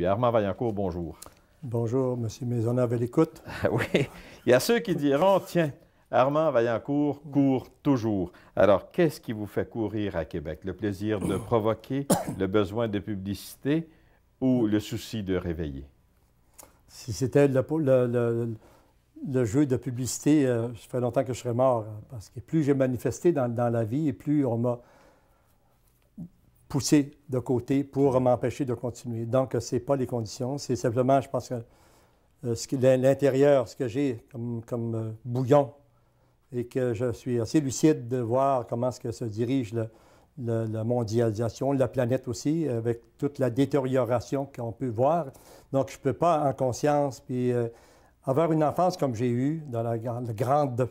Armand Vaillancourt, bonjour. Bonjour, M. Maisonneuve à l'écoute. Oui, il y a ceux qui diront, tiens, Armand Vaillancourt court toujours. Alors, qu'est-ce qui vous fait courir à Québec? Le plaisir de provoquer, le besoin de publicité ou le souci de réveiller? Si c'était le jeu de publicité, ça fait longtemps que je serais mort, parce que plus j'ai manifesté dans la vie, et plus on m'a poussé de côté pour m'empêcher de continuer. Donc, ce n'est pas les conditions, c'est simplement, je pense que l'intérieur, ce que j'ai comme bouillon, et que je suis assez lucide de voir comment est-ce que se dirige la mondialisation, la planète aussi, avec toute la détérioration qu'on peut voir. Donc, je ne peux pas, en conscience, puis avoir une enfance comme j'ai eue, dans la grande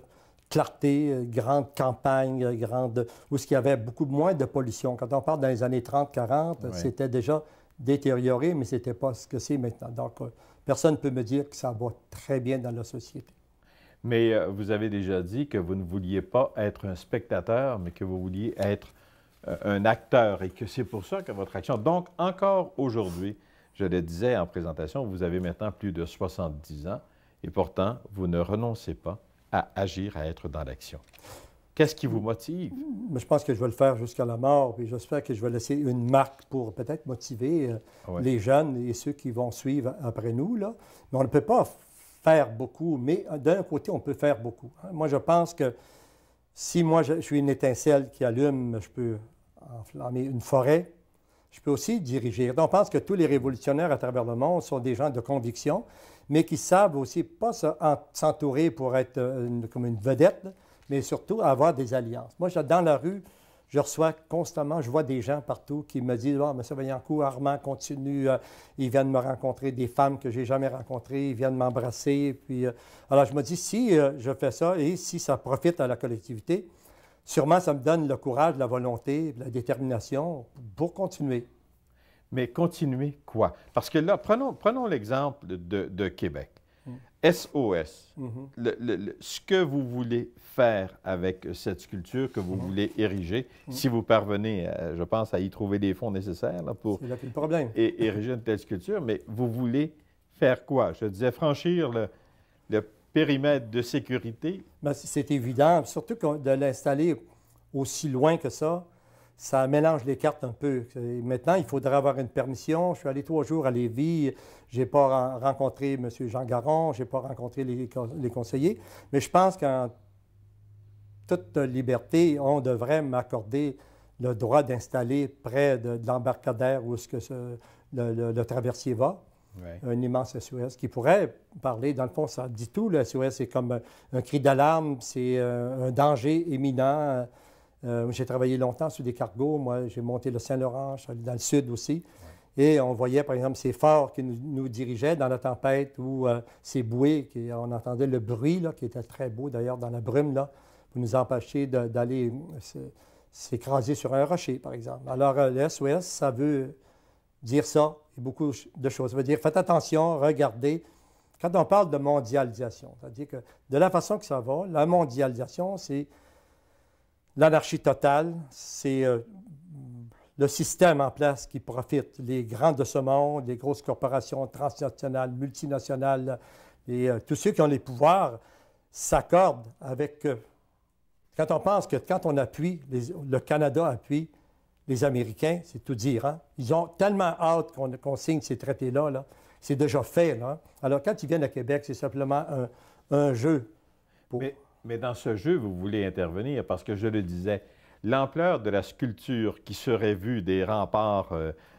clarté, grande campagne, où il y avait beaucoup moins de pollution. Quand on parle dans les années 30-40, Oui. C'était déjà détérioré, mais ce n'était pas ce que c'est maintenant. Donc, personne ne peut me dire que ça va très bien dans la société. Mais vous avez déjà dit que vous ne vouliez pas être un spectateur, mais que vous vouliez être un acteur et que c'est pour ça que votre action... Donc, encore aujourd'hui, je le disais en présentation, vous avez maintenant plus de 70 ans et pourtant, vous ne renoncez pas à agir, à être dans l'action. Qu'est-ce qui vous motive? Mais je pense que je vais le faire jusqu'à la mort, puis j'espère que je vais laisser une marque pour peut-être motiver les jeunes et ceux qui vont suivre après nous, là. Mais on ne peut pas faire beaucoup, mais d'un côté, on peut faire beaucoup. Moi, je pense que si moi, je suis une étincelle qui allume, je peux enflammer une forêt, je peux aussi diriger. Donc, on pense que tous les révolutionnaires à travers le monde sont des gens de conviction, mais qui savent aussi pas s'entourer pour être comme une vedette, mais surtout avoir des alliances. Moi, dans la rue, je reçois constamment, je vois des gens partout qui me disent « Ah, M. Vaillancourt, Armand continue, ils viennent me rencontrer, des femmes que je n'ai jamais rencontrées, ils viennent m'embrasser. » Puis, alors, je me dis, si je fais ça et si ça profite à la collectivité, sûrement ça me donne le courage, la volonté, la détermination pour continuer. Mais continuer quoi? Parce que là, prenons l'exemple de Québec. SOS, ce que vous voulez faire avec cette sculpture que vous voulez ériger, si vous parvenez, je pense, à y trouver les fonds nécessaires là, pour c'est là le problème. Ériger une telle sculpture, mais vous voulez faire quoi? Je disais franchir le périmètre de sécurité. Bien, c'est évident, surtout de l'installer aussi loin que ça mélange les cartes un peu. Maintenant, il faudrait avoir une permission. Je suis allé 3 jours à Lévis. Je n'ai pas rencontré M. Jean Garon, je n'ai pas rencontré les conseillers. Mais je pense qu'en toute liberté, on devrait m'accorder le droit d'installer près de l'embarcadère où est-ce que le traversier va. Oui. Un immense SOS qui pourrait parler, dans le fond, ça dit tout. Le SOS, c'est comme un cri d'alarme, c'est un danger imminent. J'ai travaillé longtemps sur des cargos. Moi, j'ai monté le Saint-Laurent, je suis allé dans le sud aussi. Ouais. Et on voyait, par exemple, ces phares qui nous dirigeaient dans la tempête ou ces bouées, on entendait le bruit, là, qui était très beau d'ailleurs dans la brume, là, pour nous empêcher d'aller s'écraser sur un rocher, par exemple. Alors, le SOS, ça veut dire ça, et beaucoup de choses. Ça veut dire, faites attention, regardez. Quand on parle de mondialisation, c'est-à-dire que de la façon que ça va, la mondialisation, c'est l'anarchie totale, c'est le système en place qui profite. Les grands de ce monde, les grosses corporations transnationales, multinationales, tous ceux qui ont les pouvoirs s'accordent avec... quand on pense que quand on appuie, le Canada appuie les Américains, c'est tout dire. Hein? Ils ont tellement hâte qu'on signe ces traités-là. Là. C'est déjà fait. Là. Alors, quand ils viennent à Québec, c'est simplement un jeu. Mais dans ce jeu, vous voulez intervenir parce que, je le disais, l'ampleur de la sculpture qui serait vue des remparts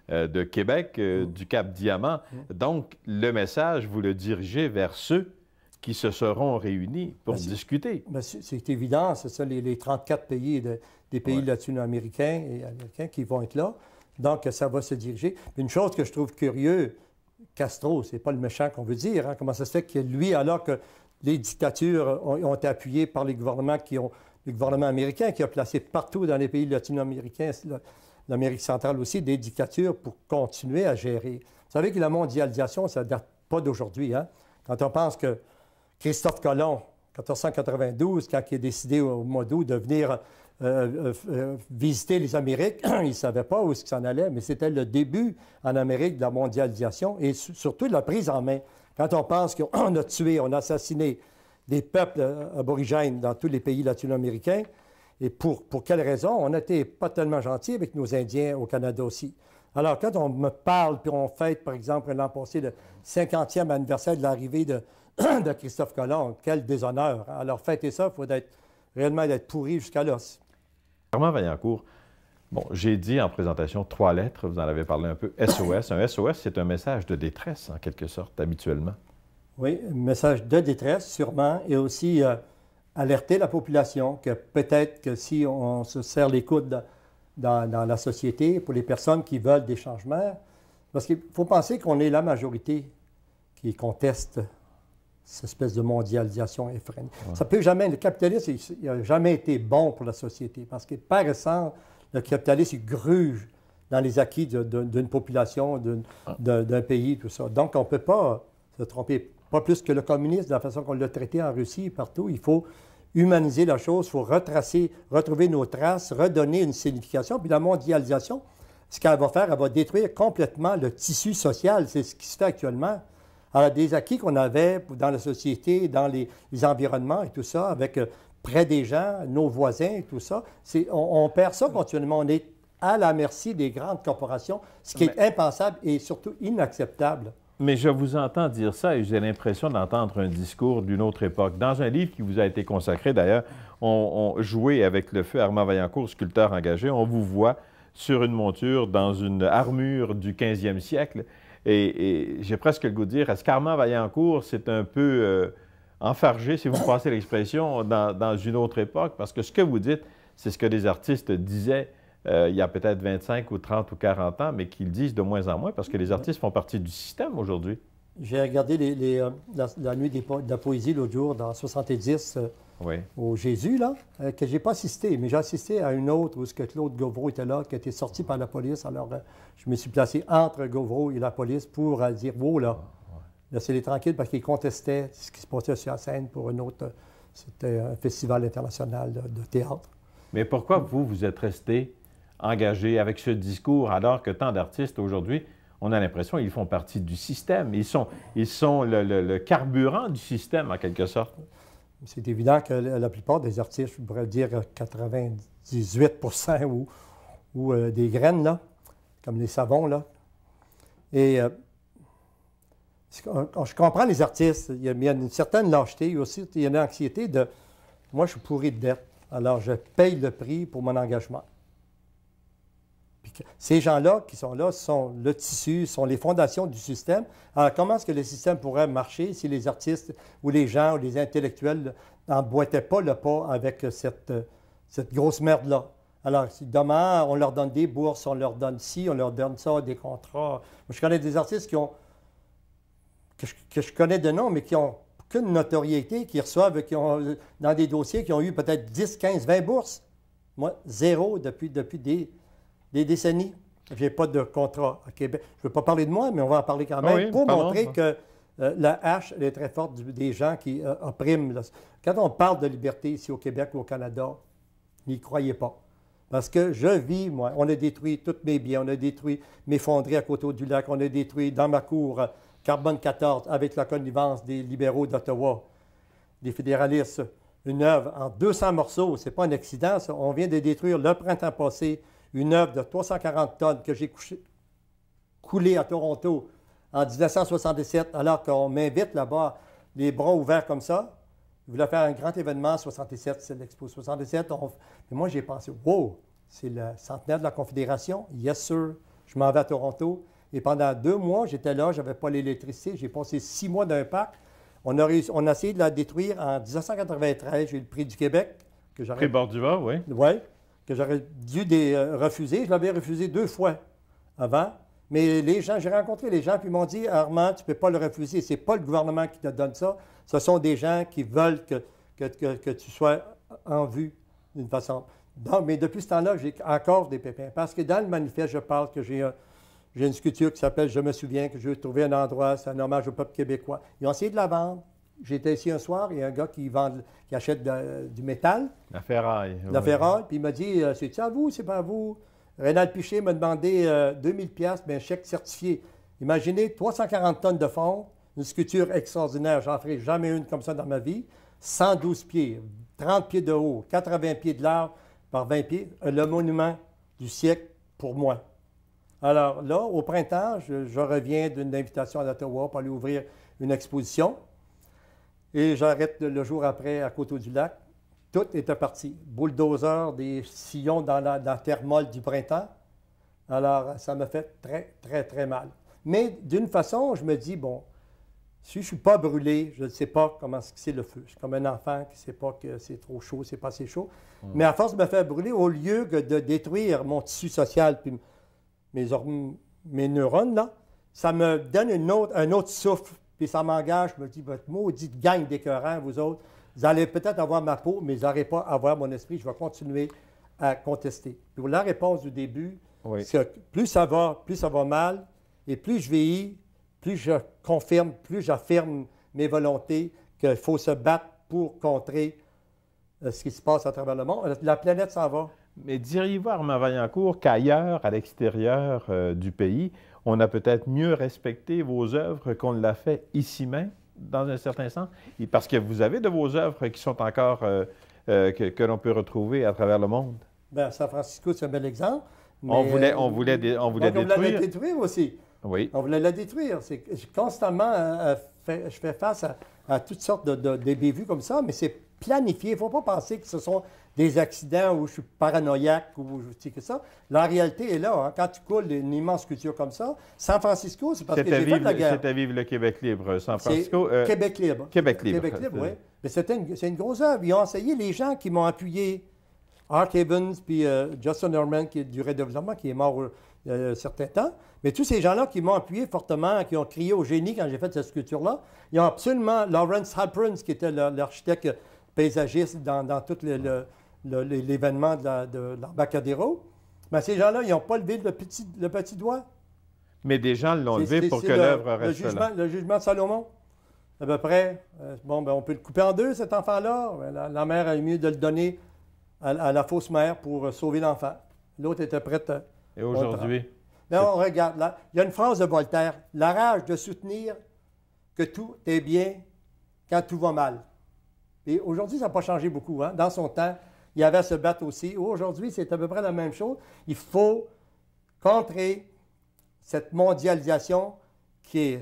de Québec, du Cap Diamant, donc le message, vous le dirigez vers ceux qui se seront réunis pour discuter. C'est évident, c'est ça, les 34 pays des pays latino-américains et américains qui vont être là. Donc, ça va se diriger. Une chose que je trouve curieuse, Castro, c'est pas le méchant qu'on veut dire. Hein? Comment ça se fait que lui, alors que les dictatures ont été appuyées par les gouvernements le gouvernement américain qui a placé partout dans les pays latino-américains, l'Amérique centrale aussi, des dictatures pour continuer à gérer. Vous savez que la mondialisation, ça ne date pas d'aujourd'hui. Hein? Quand on pense que Christophe Colomb, 1492, quand il a décidé au mois d'août de venir visiter les Amériques. Ils ne savaient pas où est-ce qu'ils s'en allaient, mais c'était le début en Amérique de la mondialisation et surtout de la prise en main. Quand on pense qu'on a tué, on a assassiné des peuples aborigènes dans tous les pays latino-américains, et pour quelles raisons? On n'était pas tellement gentils avec nos Indiens au Canada aussi. Alors, quand on me parle, puis on fête, par exemple, l'an passé, le 50e anniversaire de l'arrivée de Christophe Colomb, quel déshonneur. Alors, fêter ça, il faut réellement être pourri jusqu'à l'os. Armand Vaillancourt, bon, j'ai dit en présentation 3 lettres, vous en avez parlé un peu, SOS. Un SOS, c'est un message de détresse, en quelque sorte, habituellement. Oui, un message de détresse, sûrement, et aussi alerter la population que peut-être que si on se serre les coudes dans la société, pour les personnes qui veulent des changements, parce qu'il faut penser qu'on est la majorité qui conteste cette espèce de mondialisation effrénée. Ouais. Ça peut jamais, le capitalisme, il n'a jamais été bon pour la société, parce que par essence, le capitalisme, il gruge dans les acquis d'une population, d'un pays, tout ça. Donc, on ne peut pas se tromper, pas plus que le communisme, de la façon qu'on l'a traité en Russie, partout. Il faut humaniser la chose, il faut retracer, retrouver nos traces, redonner une signification. Puis la mondialisation, ce qu'elle va faire, elle va détruire complètement le tissu social. C'est ce qui se fait actuellement. Alors, des acquis qu'on avait dans la société, dans les environnements et tout ça, avec près des gens, nos voisins et tout ça, on perd ça continuellement. On est à la merci des grandes corporations, ce qui est impensable et surtout inacceptable. Mais je vous entends dire ça et j'ai l'impression d'entendre un discours d'une autre époque. Dans un livre qui vous a été consacré, d'ailleurs, on jouait avec le feu Armand Vaillancourt, sculpteur engagé. On vous voit sur une monture dans une armure du 15e siècle. Et j'ai presque le goût de dire, est-ce qu'Armand Vaillancourt, c'est un peu enfargé, si vous passez l'expression, dans une autre époque? Parce que ce que vous dites, c'est ce que des artistes disaient il y a peut-être 25 ou 30 ou 40 ans, mais qu'ils disent de moins en moins, parce que les artistes font partie du système aujourd'hui. J'ai regardé la nuit de la poésie l'autre jour, dans 70, oui. Au Jésus, là, que je n'ai pas assisté, mais j'ai assisté à une autre où Claude Gauvreau était là, qui a été sorti par la police. Alors, je me suis placé entre Gauvreau et la police pour dire, wow, là, laissez-les tranquilles, parce qu'ils contestaient ce qui se passait sur la scène pour une autre. C'était un festival international de théâtre. Mais pourquoi vous êtes resté engagé avec ce discours, alors que tant d'artistes aujourd'hui, on a l'impression qu'ils font partie du système. Ils sont le carburant du système, en quelque sorte. C'est évident que la plupart des artistes, je pourrais dire 98 ou des graines, là, comme les savons, là. Et je comprends les artistes. Il y a une certaine lâcheté. Aussi, il y a une anxiété de « moi, je suis pourri de dette, alors je paye le prix pour mon engagement ». Ces gens-là qui sont là sont le tissu, sont les fondations du système. Alors, comment est-ce que le système pourrait marcher si les artistes ou les gens ou les intellectuels n'emboîtaient pas le pas avec cette grosse merde-là? Alors, si demain, on leur donne des bourses, on leur donne ci, on leur donne ça, des contrats. Moi, je connais des artistes que je connais de nom, mais qui n'ont aucune notoriété, qui reçoivent, dans des dossiers, qui ont eu peut-être 10, 15, 20 bourses. Moi, zéro depuis des décennies. Je n'ai pas de contrat à Québec. Je ne veux pas parler de moi, mais on va en parler quand même, pour montrer que la hache elle est très forte des gens qui oppriment. Quand on parle de liberté ici au Québec ou au Canada, n'y croyez pas. Parce que je vis, moi, on a détruit tous mes biens, on a détruit mes fonderies à côté du lac, on a détruit dans ma cour Carbone 14 avec la connivence des libéraux d'Ottawa, des fédéralistes. Une œuvre en 200 morceaux, ce n'est pas un accident, ça. On vient de détruire le printemps passé une œuvre de 340 tonnes que j'ai coulée à Toronto en 1977, alors qu'on m'invite là-bas, les bras ouverts comme ça. Je voulais faire un grand événement en 67, c'est l'Expo 67. Et moi, j'ai pensé, wow, c'est le centenaire de la Confédération. Yes, sir. Je m'en vais à Toronto. Et pendant 2 mois, j'étais là, je n'avais pas l'électricité. J'ai passé 6 mois d'un parc. On a essayé de la détruire en 1993. J'ai eu le prix du Québec. Prix Bordua, oui. Oui, que j'aurais dû refuser. Je l'avais refusé 2 fois avant. Mais les gens, j'ai rencontré les gens, puis ils m'ont dit, Armand, tu ne peux pas le refuser. Ce n'est pas le gouvernement qui te donne ça. Ce sont des gens qui veulent que tu sois en vue d'une façon. Donc, mais depuis ce temps-là, j'ai encore des pépins. Parce que dans le manifeste, je parle que j'ai une sculpture qui s'appelle « Je me souviens », que je veux trouver un endroit, c'est un hommage au peuple québécois. Ils ont essayé de la vendre. J'étais ici un soir, il y a un gars qui achète du métal, La ferraille. de la oui. ferraille, puis il m'a dit c'est-tu à vous, c'est pas à vous? Rénal Piché m'a demandé 2000 pièces, mais un chèque certifié. Imaginez 340 tonnes de fond, une sculpture extraordinaire, j'en ferai jamais une comme ça dans ma vie, 112 pieds, 30 pieds de haut, 80 pieds de large par 20 pieds, le monument du siècle pour moi. Alors là, au printemps, je reviens d'une invitation à Ottawa pour aller ouvrir une exposition. Et j'arrête le jour après à Coteau-du-Lac. Tout était parti. Bulldozer, des sillons dans la terre molle du printemps. Alors, ça me fait très, très, très mal. Mais d'une façon, je me dis, bon, si je ne suis pas brûlé, je ne sais pas comment c'est le feu. Je suis comme un enfant qui ne sait pas que c'est trop chaud, c'est pas assez chaud. Mais à force de me faire brûler, au lieu de détruire mon tissu social puis mes neurones, là, ça me donne un autre souffle. Puis ça m'engage, je me dis, votre maudite gang d'écœurants, vous autres, vous allez peut-être avoir ma peau, mais vous n'allez pas avoir mon esprit. Je vais continuer à contester. Puis la réponse du début, Oui. c'est que plus ça va mal, et plus je vieillis, plus je confirme, plus j'affirme mes volontés qu'il faut se battre pour contrer ce qui se passe à travers le monde. La planète s'en va. Mais diriez-vous, Armand Vaillancourt, qu'ailleurs, à l'extérieur du pays, on a peut-être mieux respecté vos œuvres qu'on l'a fait ici même, dans un certain sens? Et parce que vous avez de vos œuvres qui sont encore, que l'on peut retrouver à travers le monde. Bien, San Francisco, c'est un bel exemple. On voulait on voulait détruire. détruire aussi. Oui. On voulait la détruire. Constamment, je fais face à toutes sortes de bévues comme ça, mais c'est planifié. Il ne faut pas penser que ce sont des accidents où je suis paranoïaque ou je sais que ça. La réalité est là. Hein. Quand tu coules une immense sculpture comme ça, San Francisco, c'est parce que j'ai fait de la guerre. C'est à vivre le Québec libre, San Francisco. Québec libre. Québec libre. Québec libre, oui. Mais c'est une grosse œuvre. Ils ont essayé, les gens qui m'ont appuyé, Art Evans, puis Justin Norman, qui est du Redéveloppement, qui est mort il y a un certain temps. Mais tous ces gens-là qui m'ont appuyé fortement, qui ont crié au génie quand j'ai fait cette sculpture-là, ils ont absolument, Lawrence Halpern, qui était l'architecte paysagiste dans tout l'événement de l'Embarcadero, mais ces gens-là, ils n'ont pas levé le petit doigt. Mais des gens l'ont levé pour que l'œuvre reste là. Le jugement de Salomon, à peu près. On peut le couper en deux, cet enfant-là. La mère a mieux de le donner à la fausse mère pour sauver l'enfant. L'autre était prête. Et aujourd'hui? Là, on regarde. Là, il y a une phrase de Voltaire. La rage de soutenir que tout est bien quand tout va mal. Et aujourd'hui, ça n'a pas changé beaucoup. Hein? Dans son temps, il y avait à se battre aussi. Aujourd'hui, c'est à peu près la même chose. Il faut contrer cette mondialisation qui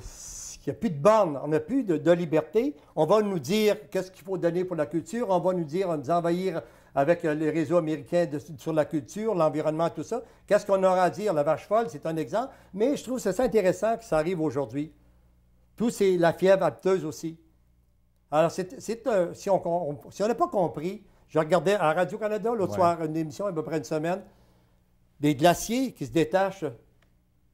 n'a plus de bornes, on n'a plus de liberté. On va nous dire qu'est-ce qu'il faut donner pour la culture. On va nous envahir avec les réseaux américains sur la culture, l'environnement, tout ça. Qu'est-ce qu'on aura à dire? La vache folle, c'est un exemple. Mais je trouve que c'est intéressant que ça arrive aujourd'hui. Tout, c'est la fièvre apteuse aussi. Alors, si on n'a pas compris, je regardais à Radio-Canada l'autre soir, une émission, à peu près une semaine, des glaciers qui se détachent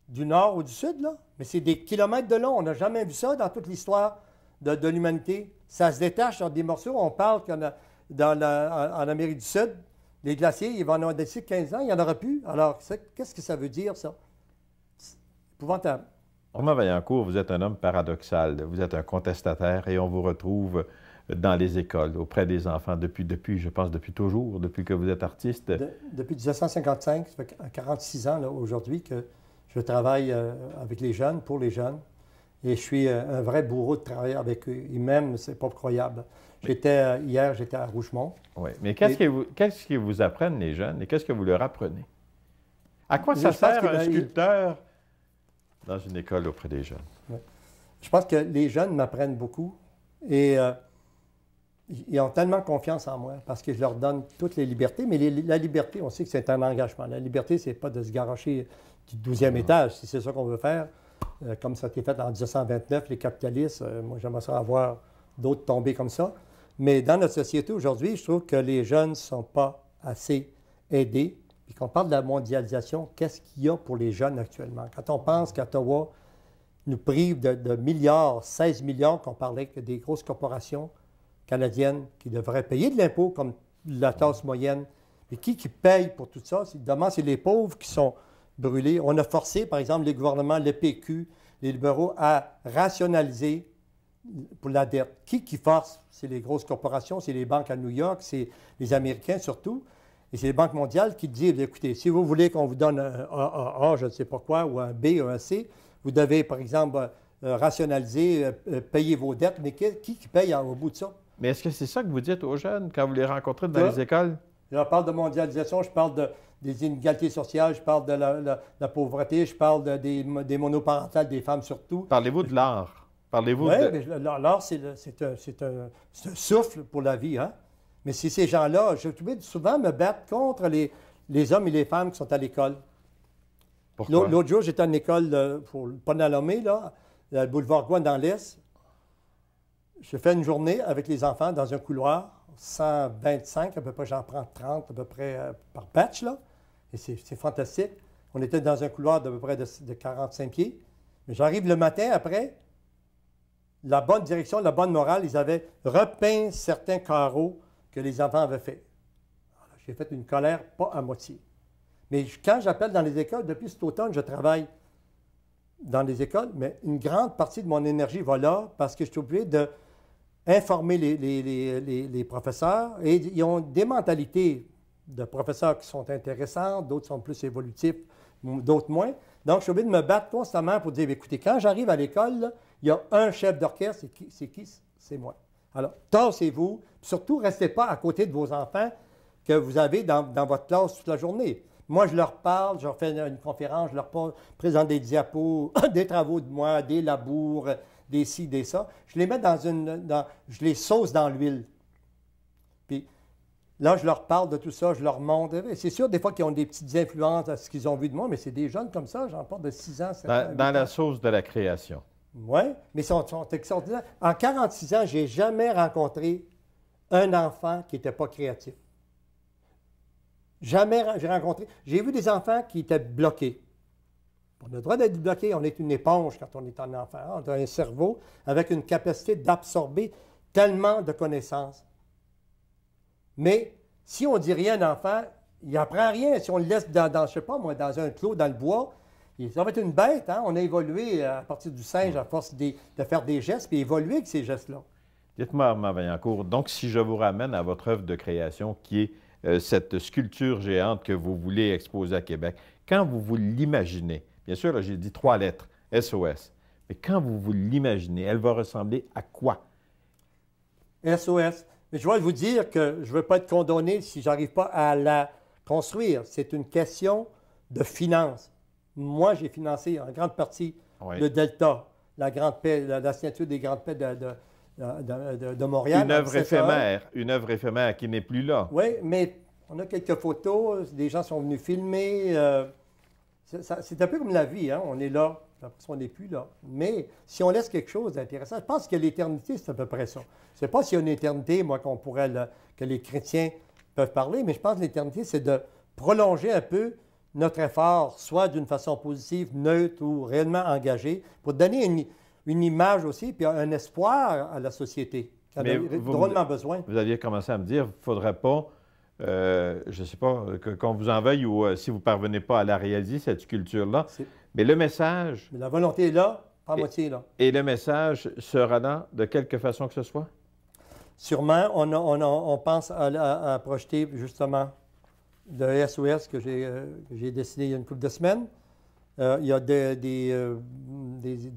du nord ou du sud, là. Mais c'est des kilomètres de long. On n'a jamais vu ça dans toute l'histoire de l'humanité. Ça se détache sur des morceaux. On parle en Amérique du Sud, les glaciers, ils vont en avoir d'ici 15 ans, il n'y en aura plus. Alors, qu'est-ce que ça veut dire, ça? C'est épouvantable. Armand Vaillancourt, vous êtes un homme paradoxal. Vous êtes un contestataire et on vous retrouve dans les écoles, auprès des enfants, je pense, depuis toujours, depuis que vous êtes artiste. Depuis 1955, ça fait 46 ans aujourd'hui que je travaille avec les jeunes, pour les jeunes. Et je suis un vrai bourreau de travailler avec eux. Ils m'aiment, c'est pas croyable. Hier, j'étais à Rougemont. Oui, mais qu'est-ce qu'ils vous apprennent, les jeunes, et qu'est-ce que vous leur apprenez? À quoi ça sert un sculpteur dans une école auprès des jeunes? Ouais. Je pense que les jeunes m'apprennent beaucoup et ils ont tellement confiance en moi parce que je leur donne toutes les libertés. Mais la liberté, on sait que c'est un engagement. La liberté, c'est pas de se garocher du 12e étage, si c'est ça qu'on veut faire. Comme ça a été fait en 1929, les capitalistes, moi j'aimerais ça avoir d'autres tombés comme ça. Mais dans notre société aujourd'hui, je trouve que les jeunes ne sont pas assez aidés. Puis quand on parle de la mondialisation, qu'est-ce qu'il y a pour les jeunes actuellement? Quand on pense qu'Ottawa nous prive de milliards, 16 milliards, qu'on parlait que des grosses corporations canadiennes qui devraient payer de l'impôt comme la classe moyenne. Et qui paye pour tout ça? Évidemment, c'est les pauvres qui sont brûlés. On a forcé, par exemple, les gouvernements, le PQ, les libéraux, à rationaliser pour la dette. Qui force? C'est les grosses corporations, c'est les banques à New York, c'est les Américains surtout. Et c'est les banques mondiales qui disent, écoutez, si vous voulez qu'on vous donne un A, je ne sais pas quoi, ou un B, ou un C, vous devez, par exemple, rationaliser, payer vos dettes. Mais qui paye au bout de ça? Mais est-ce que c'est ça que vous dites aux jeunes quand vous les rencontrez dans les écoles? Je parle de mondialisation, je parle des inégalités sociales, je parle de la pauvreté, je parle des monoparentales, des femmes surtout. Parlez-vous de l'art? Parlez-vous Oui, de... mais l'art, c'est un souffle pour la vie. Hein? Mais c'est ces gens-là, je vais souvent me battre contre les hommes et les femmes qui sont à l'école. Pourquoi? L'autre jour, j'étais à une école, pour ne pas la nommer, là, le boulevard Gouin dans l'Est. Je fais une journée avec les enfants dans un couloir, 125 à peu près, j'en prends 30 à peu près par batch, là. Et c'est fantastique. On était dans un couloir d'à peu près de 45 pieds. Mais j'arrive le matin après, la bonne direction, la bonne morale, ils avaient repeint certains carreaux que les enfants avaient faits. J'ai fait une colère pas à moitié. Mais quand j'appelle dans les écoles, depuis cet automne, je travaille dans les écoles, mais une grande partie de mon énergie va là parce que je suis obligé d'informer les professeurs. Et ils ont des mentalités de professeurs qui sont intéressantes, d'autres sont plus évolutifs, d'autres moins. Donc, je suis obligé de me battre constamment pour dire, écoutez, quand j'arrive à l'école, là, il y a un chef d'orchestre, c'est qui? C'est moi. Alors, tassez-vous, surtout, restez pas à côté de vos enfants que vous avez dans votre classe toute la journée. Moi, je leur parle, je leur fais une conférence, je leur présente des diapos, des travaux de moi, des labours, des ci, des ça. Je les mets je les sauce dans l'huile. Puis là, je leur parle de tout ça, je leur montre. C'est sûr, des fois, qu'ils ont des petites influences à ce qu'ils ont vu de moi, mais c'est des jeunes comme ça, j'en parle de 6 ans, 7 ans. Dans la sauce de la création. Oui, mais ils sont extraordinaires. En 46 ans, je n'ai jamais rencontré un enfant qui n'était pas créatif. Jamais j'ai rencontré. J'ai vu des enfants qui étaient bloqués. On a le droit d'être bloqué. On est une éponge quand on est un enfant. On a un cerveau avec une capacité d'absorber tellement de connaissances. Mais si on ne dit rien à un enfant, il n'apprend rien. Si on le laisse je ne sais pas moi, dans un clos, dans le bois, ça va être une bête. Hein? On a évolué à partir du singe à force de faire des gestes, puis évoluer avec ces gestes-là. Dites-moi, Armand Vaillancourt, donc si je vous ramène à votre œuvre de création qui est cette sculpture géante que vous voulez exposer à Québec, quand vous l'imaginez, bien sûr, là, j'ai dit 3 lettres, SOS, mais quand vous l'imaginez, elle va ressembler à quoi? SOS. Mais je vais vous dire que je ne veux pas être condamné si je n'arrive pas à la construire. C'est une question de finances. Moi, j'ai financé en grande partie le Delta, la Grande Paix, la signature des Grandes Paix de Montréal. Une œuvre éphémère qui n'est plus là. Oui, mais on a quelques photos, des gens sont venus filmer. C'est un peu comme la vie, hein? On est là, après ça, on n'est plus là. Mais si on laisse quelque chose d'intéressant, je pense que l'éternité, c'est à peu près ça. Je ne sais pas s'il y a une éternité, moi, que les chrétiens peuvent parler, mais je pense que l'éternité, c'est de prolonger un peu notre effort, soit d'une façon positive, neutre ou réellement engagée, pour donner une image aussi, puis un espoir à la société, qui en a drôlement besoin. Vous aviez commencé à me dire, il ne faudrait pas, je ne sais pas, qu'on vous en veuille ou si vous ne parvenez pas à la réaliser, cette sculpture-là. Mais le message... Mais la volonté est là, pas à moitié là. Et le message sera là de quelque façon que ce soit? Sûrement, on pense à projeter justement le SOS que j'ai dessiné il y a une couple de semaines. Il y a des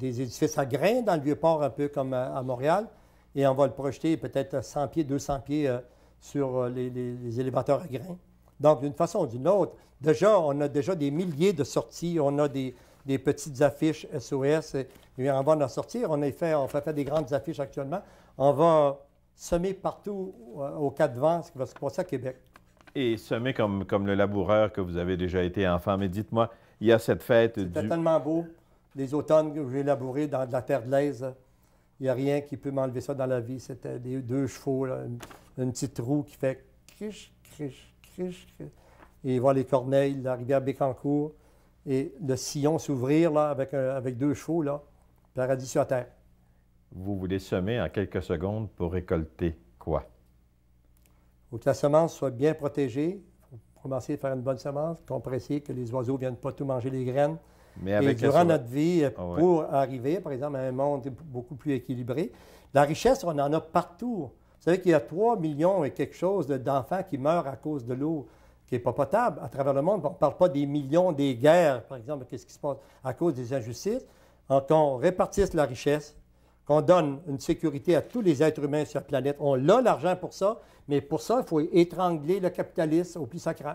édifices à grains dans le Vieux-Port, un peu comme à Montréal, et on va le projeter peut-être 100 pieds, 200 pieds sur les élévateurs à grains. Donc, d'une façon ou d'une autre, déjà, on a déjà des milliers de sorties, on a des petites affiches SOS, et on va en sortir. On fait faire des grandes affiches actuellement. On va semer partout aux 4 vents ce qui va se passer à Québec. Et semer comme le laboureur que vous avez déjà été enfant. Mais dites-moi, il y a cette fête C'était tellement beau. Les automnes que j'ai labourés dans de la terre de l'Aise, il n'y a rien qui peut m'enlever ça dans la vie. C'était 2 chevaux, là, une petite roue qui fait criche, criche, criche. Et voir les corneilles, la rivière Bécancour, et le sillon s'ouvrir là, avec 2 chevaux, là, paradis sur la terre. Vous voulez semer en quelques secondes pour récolter quoi? Il faut que la semence soit bien protégée. Il faut commencer à faire une bonne semence, compresser, que les oiseaux ne viennent pas tout manger les graines. Mais Et avec durant notre vie, Ah ouais. pour arriver, par exemple, à un monde beaucoup plus équilibré, la richesse, on en a partout. Vous savez qu'il y a 3 millions et quelque chose d'enfants qui meurent à cause de l'eau qui n'est pas potable à travers le monde. On ne parle pas des millions des guerres, par exemple, qu'est-ce qui se passe à cause des injustices. Qu'on répartisse la richesse, qu'on donne une sécurité à tous les êtres humains sur la planète. On a l'argent pour ça, mais pour ça, il faut étrangler le capitalisme au plus sacré.